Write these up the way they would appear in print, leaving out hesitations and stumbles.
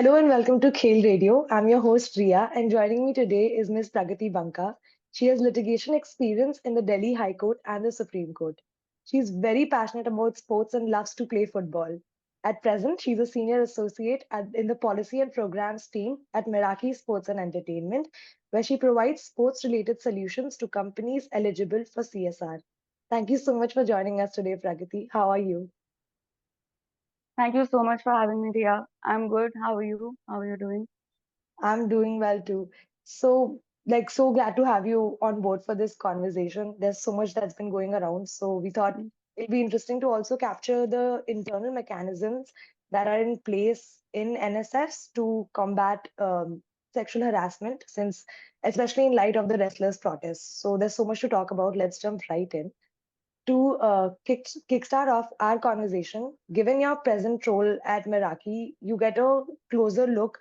Hello and welcome to Khel Radio. I'm your host Ria, and joining me today is Miss Pragati Banka. She has litigation experience in the Delhi High Court and the Supreme Court. She's very passionate about sports and loves to play football. At present, she's a senior associate in the policy and programs team at Meraki Sports and Entertainment, where she provides sports-related solutions to companies eligible for CSR. Thank you so much for joining us today, Pragati. How are you? Thank you so much for having me, Dia. I'm good. How are you? How are you doing? I'm doing well too. So glad to have you on board for this conversation. There's so much that's been going around. So we thought it'd be interesting to also capture the internal mechanisms that are in place in NSFs to combat sexual harassment, since especially in light of the restless protests. So there's so much to talk about. Let's jump right in. To kickstart off our conversation, given your present role at Meraki, you get a closer look,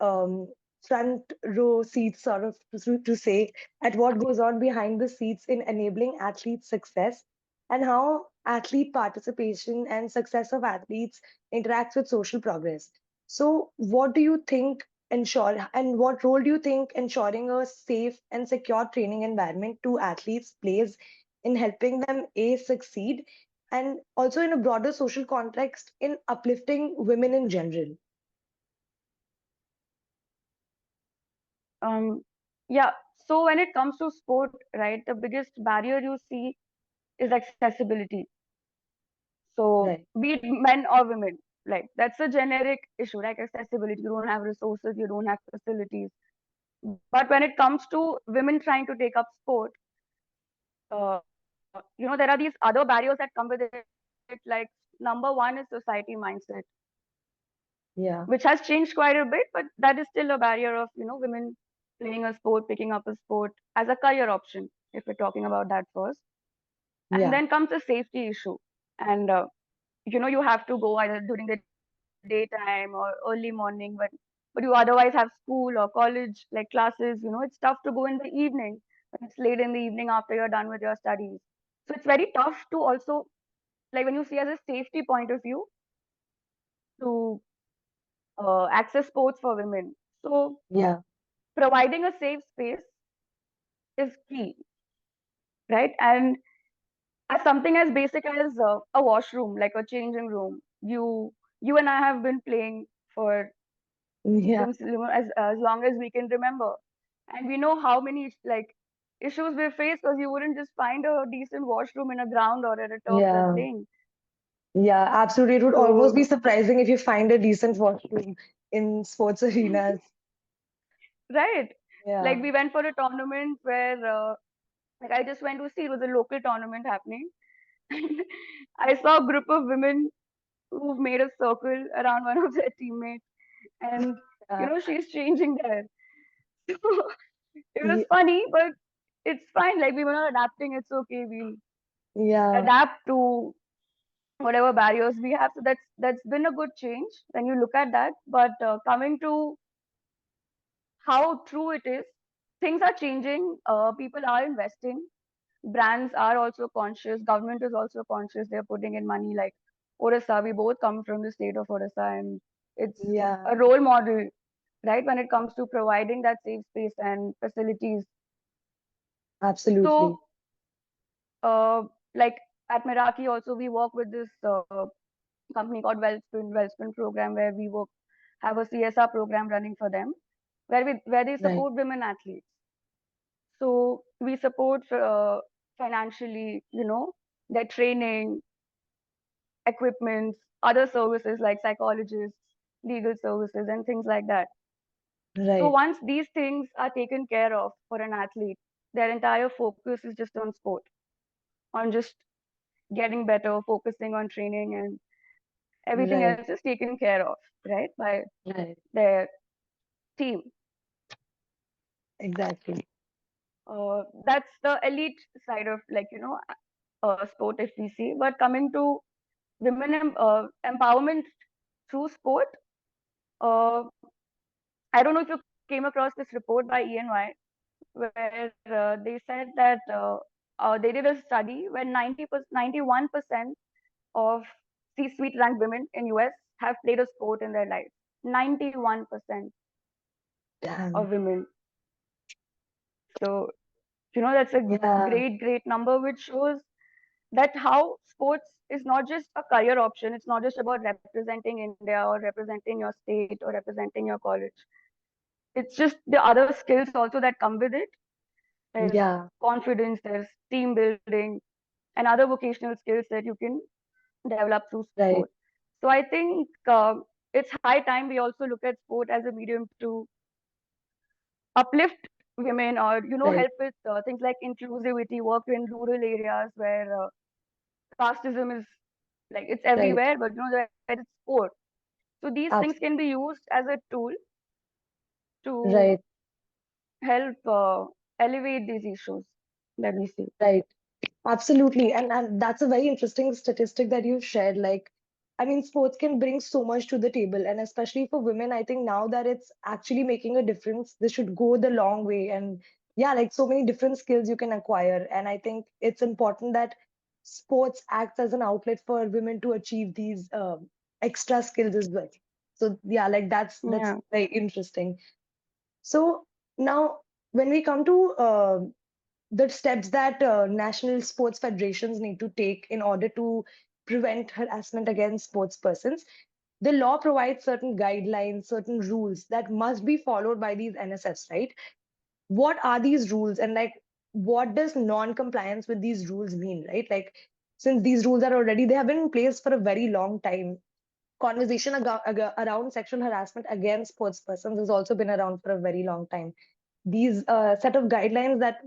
um, front row seats, sort of to say, at what goes on behind the seats in enabling athlete success and how athlete participation and success of athletes interacts with social progress. So, what do you think ensure and what role do you think ensuring a safe and secure training environment to athletes plays in helping them succeed, and also in a broader social context in uplifting women in general? Um, yeah. So when it comes to sport, right, the biggest barrier you see is accessibility. So Right. be it men or women, like that's a generic issue, like accessibility. You don't have resources, you don't have facilities. But when it comes to women trying to take up sport, there are these other barriers that come with it. Like number one is society mindset, Yeah. which has changed quite a bit, but that is still a barrier of, women playing a sport, picking up a sport as a career option, if we're talking about that first. And Yeah. then comes the safety issue. And, you have to go either during the daytime or early morning, but you otherwise have school or college, like classes, it's tough to go in the evening when it's late in the evening after you're done with your studies. So it's very tough to also, like when you see as a safety point of view, to access sports for women. So Yeah. providing a safe space is key, right? And as something as basic as a washroom, like a changing room, you and I have been playing for Yeah. since as long as we can remember, and we know how many like issues we face because you wouldn't just find a decent washroom in a ground or at a turf we're Yeah. playing. Yeah. Absolutely. It would almost So be surprising if you find a decent washroom in sports arenas. right, like Yeah. we went for a tournament where like I just went to see, it was a local tournament happening. I saw a group of women who've made a circle around one of their teammates, and Yeah. she's changing there. So it was Ye- funny, but it's fine. Like we were not adapting, it's okay. We'll Yeah. adapt to whatever barriers we have. So that's been a good change when you look at that. But coming to how true it is, things are changing. People are investing. Brands are also conscious. Government is also conscious. They're putting in money. Like Odisha, we both come from the state of Odisha, and it's Yeah. a role model, right, when it comes to providing that safe space and facilities. Absolutely. So, uh, like at Meraki, also we work with this company called Wellspin program, where we work have a CSR program running for them, where they Right. support women athletes. So we support financially, their training, equipments, other services like psychologists, legal services, and things like that. So Right. once these things are taken care of for an athlete, their entire focus is just on sport, on just getting better, focusing on training, and everything Right. else is taken care of, right, by Right. their team. Exactly. That's the elite side of, like, sport, if we see. But coming to women empowerment through sport, uh, I don't know if you came across this report by ENY, where they said that they did a study where 91% of C-suite ranked women in US have played a sport in their life. 91% Damn. of women. So, that's a Yeah, great number, which shows that how sports is not just a career option. It's not just about representing India or representing your state or representing your college. It's just the other skills also that come with it. There's yeah, confidence, there's team building, and other vocational skills that you can develop through sport. right, So I think it's high time we also look at sport as a medium to uplift women, or right, help with things like inclusivity, work in rural areas where casteism is like it's right, everywhere, but where it's sport. So these things abs can be used as a tool to right, help elevate these issues that we see. right. Absolutely. And that's a very interesting statistic that you've shared. Like, I mean, sports can bring so much to the table. And especially for women, I think now that it's actually making a difference, this should go the long way. And yeah, like so many different skills you can acquire. And I think it's important that sports acts as an outlet for women to achieve these extra skills as well. So yeah, like that's Yeah. very interesting. So now when we come to the steps that national sports federations need to take in order to prevent harassment against sports persons. The law provides certain guidelines, certain rules that must be followed by these NSFs, right? What are these rules, and like what does non-compliance with these rules mean, right? Like since these rules are already, they have been in place for a very long time. Conversation around sexual harassment against sports persons has also been around for a very long time. These set of guidelines that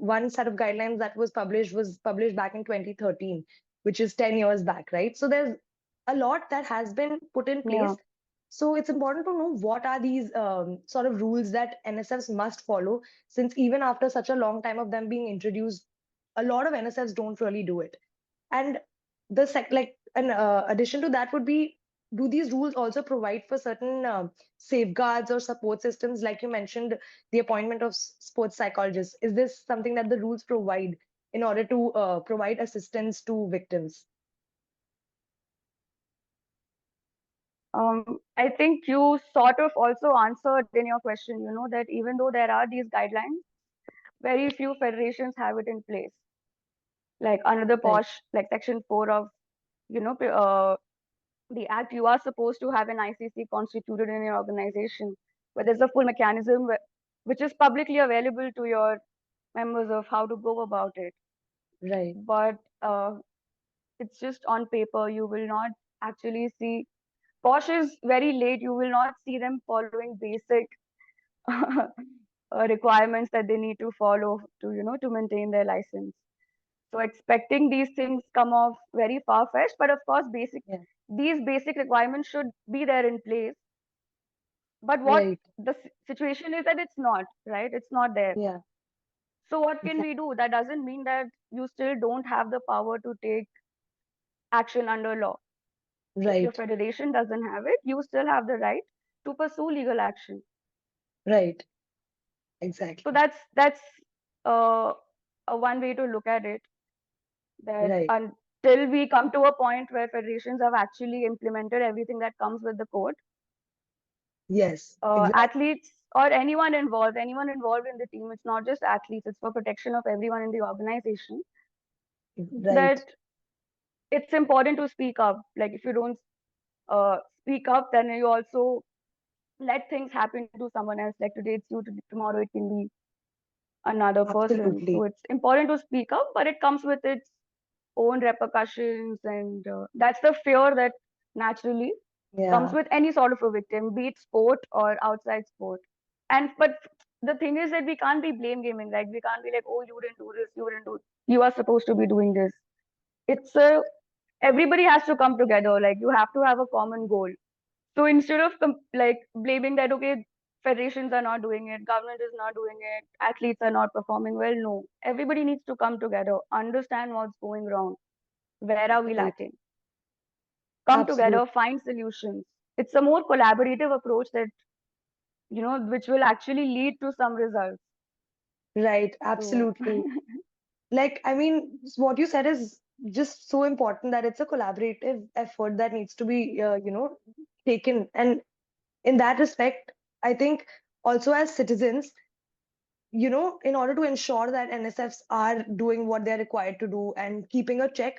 was published back in 2013, which is 10 years back, right? So there's a lot that has been put in Yeah. place. So it's important to know what are these sort of rules that NSFs must follow, since even after such a long time of them being introduced, a lot of NSFs don't really do it. And an addition to that would be, do these rules also provide for certain safeguards or support systems? Like you mentioned, the appointment of sports psychologists. Is this something that the rules provide in order to provide assistance to victims? I think you sort of also answered in your question, that even though there are these guidelines, very few federations have it in place. Like under the Right, POSH, like Section 4 of, the Act, you are supposed to have an ICC constituted in your organization, where there's a full mechanism which is publicly available to your members of how to go about it. right, But it's just on paper. You will not actually see. POSH is very late. You will not see them following basic requirements that they need to follow to to maintain their license. So expecting these things come off very far-fetched, but of course, yeah, these basic requirements should be there in place. But what right, the situation is that it's not, right? It's not there. yeah, So what can we exactly, do? That doesn't mean that you still don't have the power to take action under law. If your right, federation doesn't have it, you still have the right to pursue legal action. right, So exactly, that's uh, a one way to look at it. That right, until we come to a point where federations have actually implemented everything that comes with the code, yes, exactly, athletes or anyone involved in the team, it's not just athletes, it's for protection of everyone in the organization, right, that it's important to speak up. Like if you don't speak up, then you also let things happen to someone else. Like today it's you, tomorrow it can be another person. So absolutely, it's important to speak up, but it comes with its own repercussions, and that's the fear that naturally comes yeah, with any sort of a victim, be it sport or outside sport. And but the thing is that we can't be blame gaming. Like we can't be like, oh, you didn't do this, you didn't do. You are supposed to be doing this. It's a Everybody has to come together. Like you have to have a common goal. So instead of like blaming that, okay, federations are not doing it, government is not doing it, athletes are not performing well, no. Everybody needs to come together, understand what's going wrong, where are we right, lacking, come together, absolutely, find solutions. It's a more collaborative approach that, which will actually lead to some results. right, So, absolutely. Like, I mean, what you said is just so important, that it's a collaborative effort that needs to be, taken. And in that respect, I think also as citizens, in order to ensure that NSFs are doing what they're required to do and keeping a check,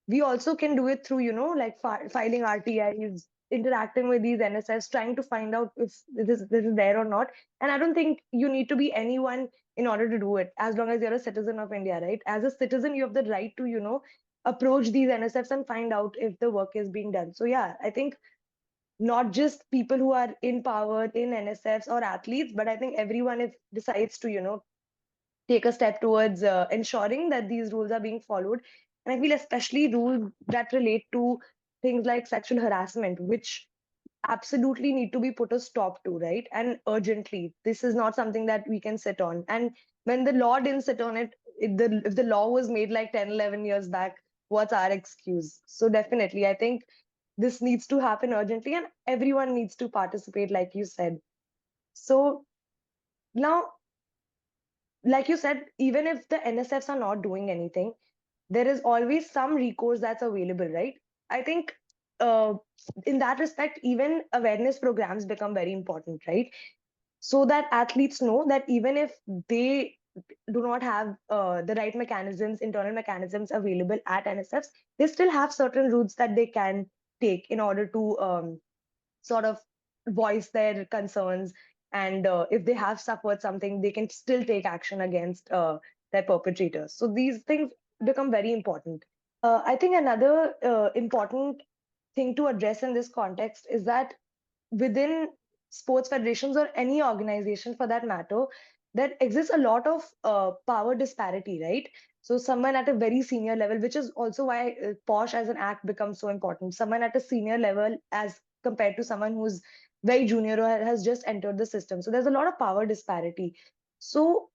we also can do it through, like filing RTIs, interacting with these NSFs, trying to find out if this is there or not. And I don't think you need to be anyone in order to do it, as long as you're a citizen of India, right? As a citizen, you have the right to, approach these NSFs and find out if the work is being done. So yeah, I think not just people who are in power in NSFs or athletes, but I think everyone, if decides to, take a step towards ensuring that these rules are being followed. And I feel especially rules that relate to things like sexual harassment, which absolutely need to be put a stop to, right? And urgently. This is not something that we can sit on. And when the law didn't sit on it, if the law was made like 10, 11 years back, what's our excuse? So definitely, I think this needs to happen urgently and everyone needs to participate, like you said. So now, like you said, even if the NSFs are not doing anything, there is always some recourse that's available, right? I think uh, in that respect, even awareness programs become very important, right? So that athletes know that even if they do not have the right mechanisms, internal mechanisms available at NSFs, they still have certain routes that they can take in order to sort of voice their concerns. And if they have suffered something, they can still take action against their perpetrators. So these things become very important. I think another important thing to address in this context is that within sports federations or any organization for that matter, there exists a lot of power disparity, right? So someone at a very senior level, which is also why POSH as an act becomes so important. Someone at a senior level as compared to someone who's very junior or has just entered the system. So there's a lot of power disparity. So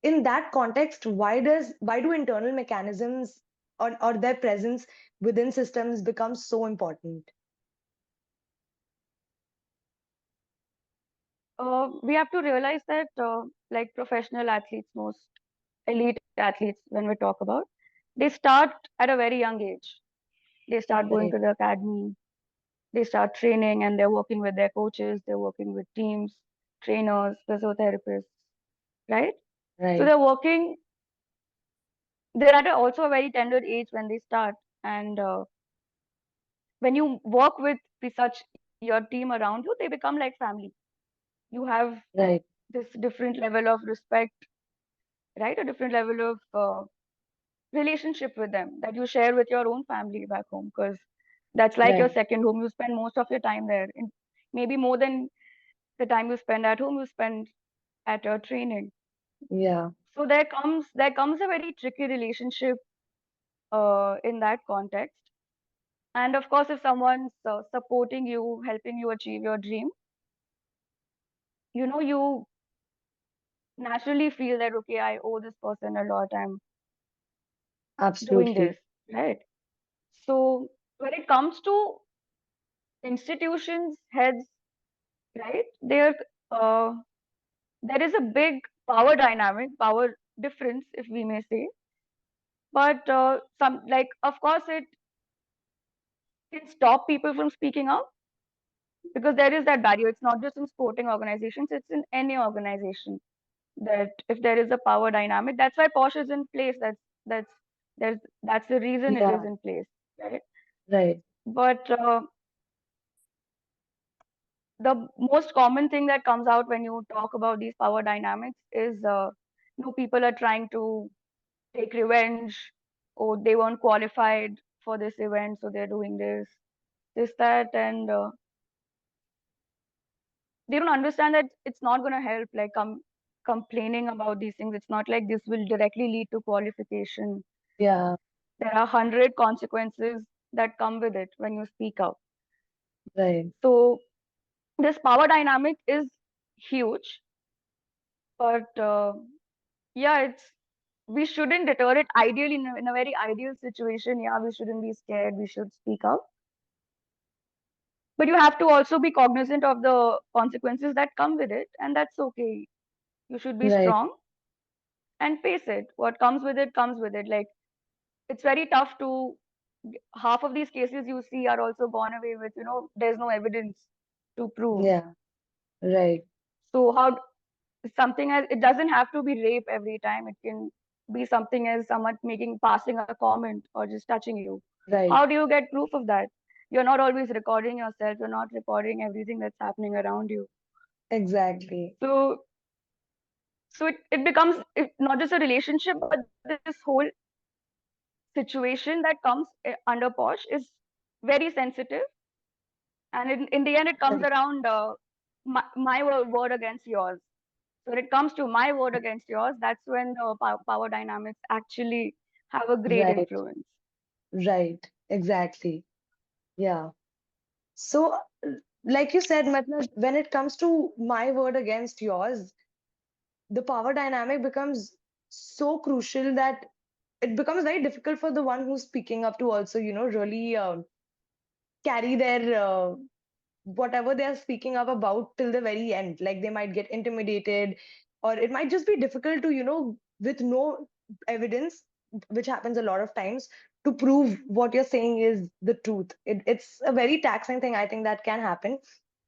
in that context, why do internal mechanisms or their presence within systems become so important? We have to realize that, like professional athletes, most elite athletes, when we talk about, they start at a very young age. They start going Right, to the academy, they start training, and they're working with their coaches, they're working with teams, trainers, physiotherapists, right? So right, they're working, they're at also a very tender age when they start. And when you work with such your team around you, they become like family. You have right, this different level of respect, right? A different level of relationship with them that you share with your own family back home, because that's like your right. second home. You spend most of your time there, and maybe more than the time you spend at home, you spend at your training. Yeah, So there comes a very tricky relationship in that context. And of course, if someone's supporting you, helping you achieve your dream, you naturally feel that, okay, I owe this person a lot. I'm doing absolutely. this, right? So when it comes to institutions, heads, right, uh, there is a big power dynamic, power difference, if we may say. But some, like, of course, it can stop people from speaking out, because there is that barrier. It's not just in sporting organizations; it's in any organization. That if there is a power dynamic, that's why Posh is in place. That's that's the reason it is Yeah, in place, right? right. But the most common thing that comes out when you talk about these power dynamics is, people are trying to take revenge, or they weren't qualified for this event, so they're doing this, that, and they don't understand that it's not going to help. Like, complaining about these things, it's not like this will directly lead to qualification. Yeah, There are 100 consequences that come with it when you speak out. right. So this power dynamic is huge, but yeah, we shouldn't deter it. Ideally, in a very ideal situation, yeah, we shouldn't be scared. We should speak out. But you have to also be cognizant of the consequences that come with it, and that's okay. You should be Right. strong and face it. What comes with it comes with it. Like, it's very tough to, half of these cases you see are also gone away with, there's no evidence to prove. Yeah. Right. So how something as it doesn't have to be rape every time. It can be something as someone making passing a comment or just touching you. How Right. do you get proof of that? You're not always recording yourself. You're not recording everything that's happening around you. Exactly. So it becomes not just a relationship, but this whole situation that comes under posh is very sensitive, and in the end, it comes Right. around my word against yours. So when it comes to my word against yours, that's when the power dynamics actually have a great Right. influence. Right. Exactly. Yeah. So, like you said, matlab, when it comes to my word against yours, the power dynamic becomes so crucial that it becomes very difficult for the one who's speaking up to also, really carry their whatever they are speaking up about till the very end. Like they might get intimidated, or it might just be difficult to, with no evidence, which happens a lot of times, to prove what you're saying is the truth. It's a very taxing thing, I think, that can happen.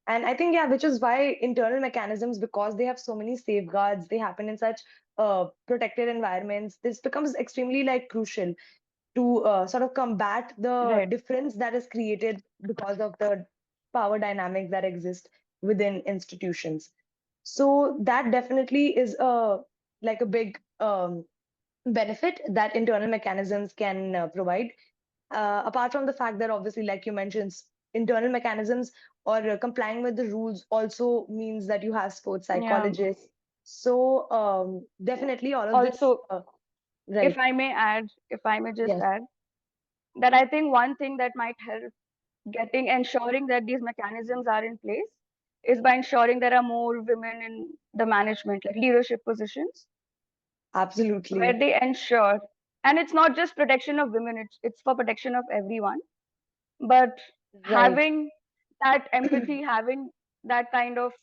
And I think, yeah, which is why internal mechanisms, because they have so many safeguards, they happen in such protected environments. This becomes extremely like crucial to sort of combat the Right. difference that is created because of the power dynamics that exist within institutions. So that definitely is a like a big benefit that internal mechanisms can provide. Apart from the fact that obviously, like you mentioned, internal mechanisms or complying with the rules also means that you have sports Yeah. psychologists. So definitely all of this, Also, right? if I may just Yes, add, that I think one thing that might help getting ensuring that these mechanisms are in place is by ensuring there are more women in the management, like leadership positions, where absolutely. they ensure, and it's not just protection of women, it's for protection of everyone, but Right. having that empathy, having that kind of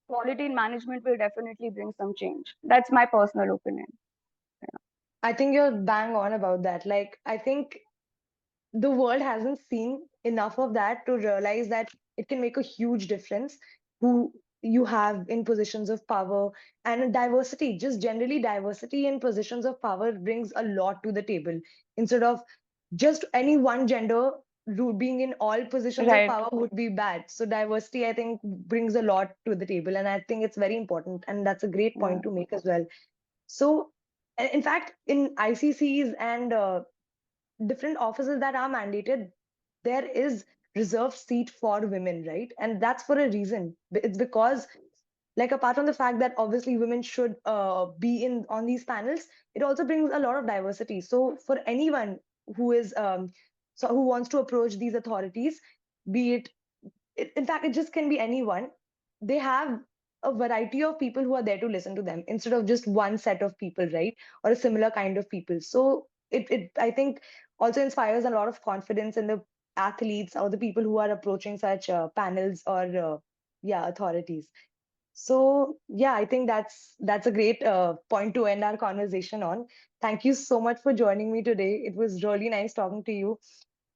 quality in management will definitely bring some change. That's my personal opinion. I think you're bang on about that. Like, I think the world hasn't seen enough of that to realize that it can make a huge difference who you have in positions of power. And diversity, just generally diversity in positions of power brings a lot to the table. Instead of just any one gender being in all positions of Right. power would be bad. So diversity, I think, brings a lot to the table, and I think it's very important, and that's a great Yeah. point to make as well. So, in fact, in ICCs and different offices that are mandated, there is reserved seat for women, right? And that's for a reason. It's because, like, apart from the fact that obviously women should be in on these panels, it also brings a lot of diversity. So for anyone who is so who wants to approach these authorities, be it, in fact, it just can be anyone. They have a variety of people who are there to listen to them instead of just one set of people, right? Or a similar kind of people. So it I think also inspires a lot of confidence in the athletes or the people who are approaching such panels or yeah, authorities. So yeah, I think that's a great point to end our conversation on. Thank you so much for joining me today. It was really nice talking to you.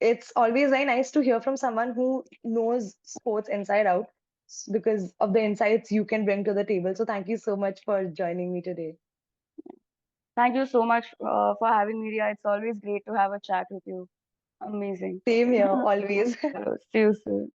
It's always very nice to hear from someone who knows sports inside out because of the insights you can bring to the table. So thank you so much for joining me today. Thank you so much for having me, Ria. It's always great to have a chat with you. Amazing. Same here, always. So, see you soon.